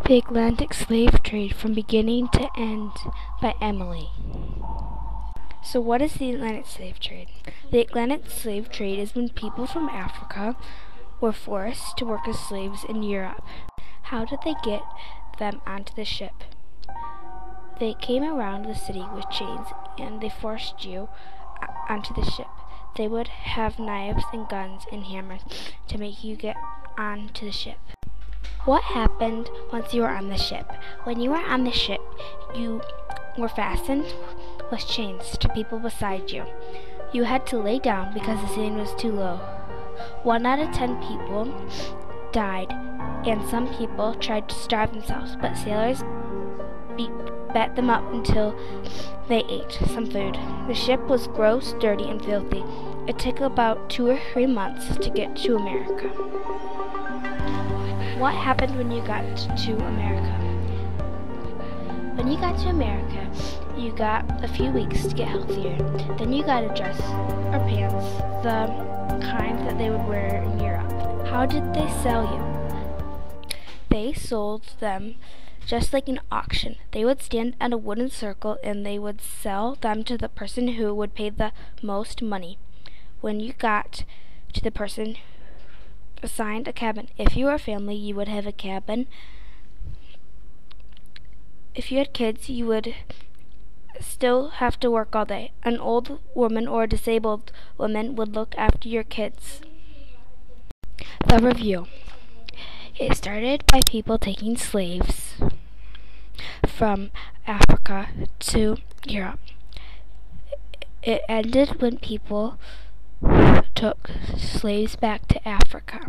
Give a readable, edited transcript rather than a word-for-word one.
The Atlantic Slave Trade from Beginning to End by Emily. So what is the Atlantic Slave Trade? The Atlantic Slave Trade is when people from Africa were forced to work as slaves in Europe. How did they get them onto the ship? They came around the city with chains and they forced you onto the ship. They would have knives and guns and hammers to make you get onto the ship. What happened once you were on the ship? When you were on the ship, you were fastened with chains to people beside you. You had to lay down because the ceiling was too low. 1 out of 10 people died, and some people tried to starve themselves, but sailors bet them up until they ate some food. The ship was gross, dirty, and filthy. It took about 2 or 3 months to get to America. What happened when you got to America? When you got to America, you got a few weeks to get healthier. Then you got a dress or pants, the kind that they would wear in Europe. How did they sell you? They sold them just like an auction. They would stand at a wooden circle and they would sell them to the person who would pay the most money. When you got to the person assigned a cabin. If you were a family, you would have a cabin. If you had kids, you would still have to work all day. An old woman or a disabled woman would look after your kids. The review. It started by people taking slaves from Africa to Europe. It ended when people took slaves back to Africa.